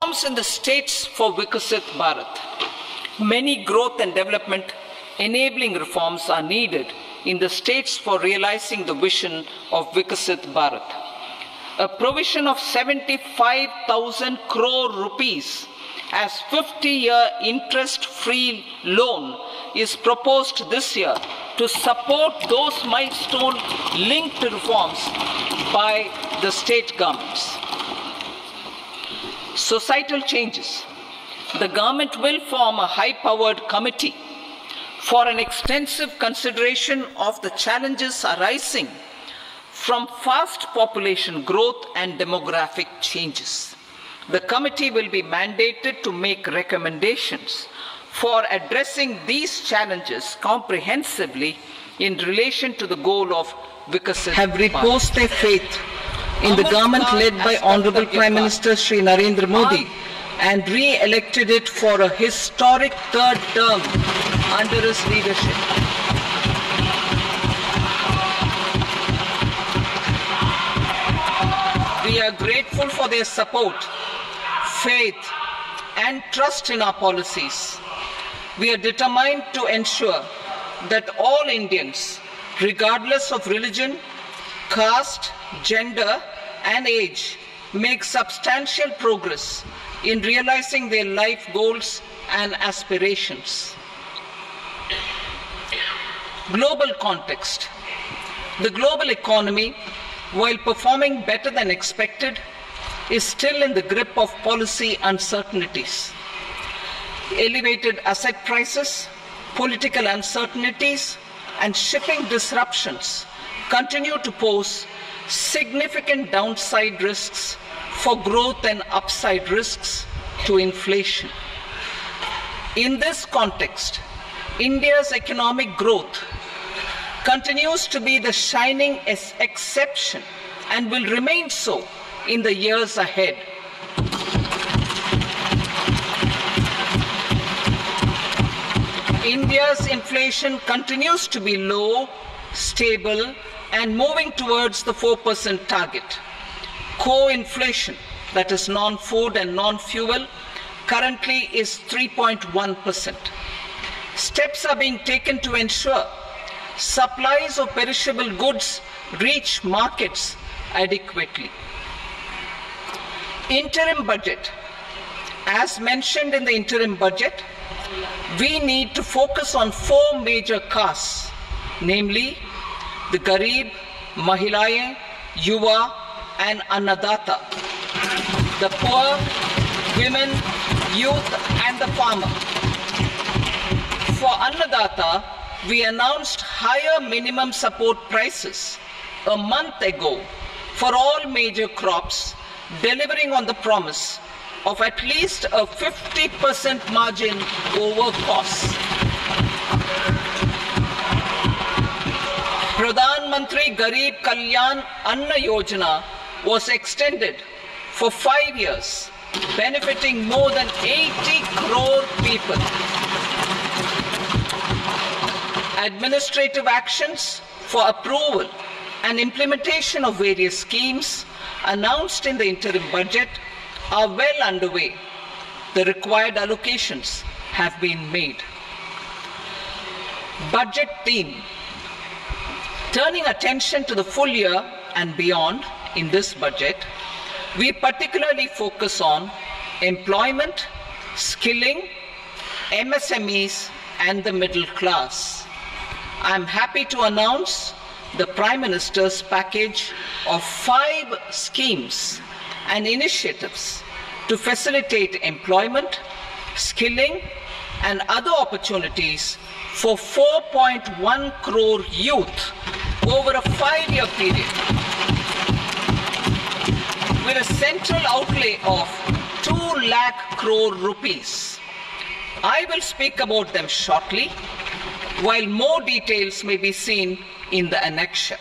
Reforms in the states for Viksit Bharat. Many growth and development enabling reforms are needed in the states for realizing the vision of Viksit Bharat. A provision of 75,000 crore rupees as 50-year interest-free loan is proposed this year to support those milestone-linked reforms by the state governments. Societal changes. The government will form a high-powered committee for an extensive consideration of the challenges arising from fast population growth and demographic changes. The committee will be mandated to make recommendations for addressing these challenges comprehensively in relation to the goal of Viksit Bharat. Have reposed their faith in the government led by Honorable Prime Minister Shri Narendra Modi and re-elected it for a historic third term under his leadership. We are grateful for their support, faith, and trust in our policies. We are determined to ensure that all Indians, regardless of religion, caste, gender, and age, make substantial progress in realizing their life goals and aspirations. Global context. The global economy, while performing better than expected, is still in the grip of policy uncertainties. Elevated asset prices, political uncertainties, and shipping disruptions continue to pose significant downside risks for growth and upside risks to inflation. In this context, India's economic growth continues to be the shining exception and will remain so in the years ahead. India's inflation continues to be low, stable, and moving towards the 4% target. Core inflation, that is non-food and non-fuel, currently is 3.1%. Steps are being taken to ensure supplies of perishable goods reach markets adequately. Interim budget. As mentioned in the interim budget, we need to focus on 4 major castes, namely the Garib, Mahilaye, Yuva, and Annadata, the poor, women, youth, and the farmer. For Annadata, we announced higher minimum support prices a month ago for all major crops, delivering on the promise of at least a 50% margin over costs. Pradhan Mantri Garib Kalyan Anna Yojana was extended for 5 years, benefiting more than 80 crore people. Administrative actions for approval and implementation of various schemes announced in the interim budget are well underway. The required allocations have been made. Budget theme. Turning attention to the full year and beyond in this budget, we particularly focus on employment, skilling, MSMEs, and the middle class. I am happy to announce the Prime Minister's package of 5 schemes and initiatives to facilitate employment, skilling, and other opportunities for 4.1 crore youth over a 5-year period, with a central outlay of 2 lakh crore rupees. I will speak about them shortly, while more details may be seen in the annexure.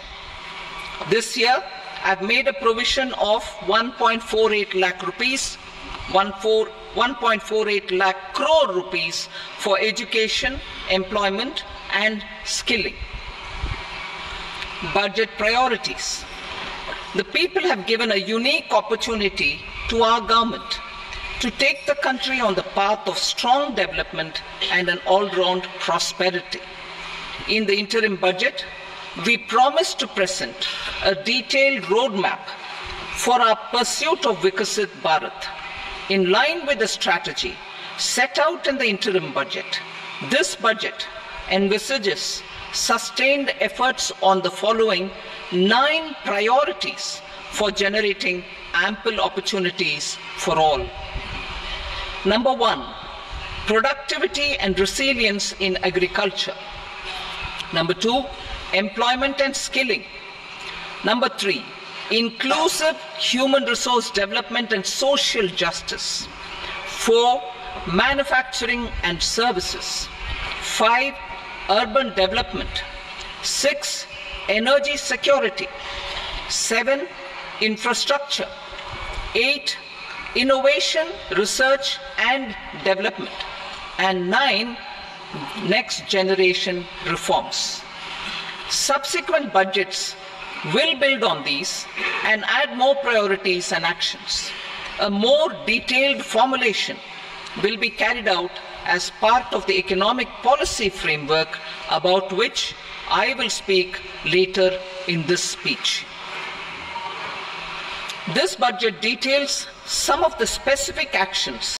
This year, I've made a provision of 1.48 lakh rupees, 1.48 lakh crore rupees for education, employment, and skilling. Budget priorities. The people have given a unique opportunity to our government to take the country on the path of strong development and an all-round prosperity. In the interim budget, we promise to present a detailed roadmap for our pursuit of Viksit Bharat. In line with the strategy set out in the interim budget, this budget envisages sustained efforts on the following 9 priorities for generating ample opportunities for all. Number 1, productivity and resilience in agriculture. Number 2, employment and skilling. Number 3, inclusive human resource development and social justice. 4, manufacturing and services. 5, urban development. 6, energy security. 7, infrastructure. 8, innovation, research and development. And 9, next generation reforms. Subsequent budgets will build on these and add more priorities and actions. A more detailed formulation will be carried out as part of the economic policy framework, about which I will speak later in this speech. This budget details some of the specific actions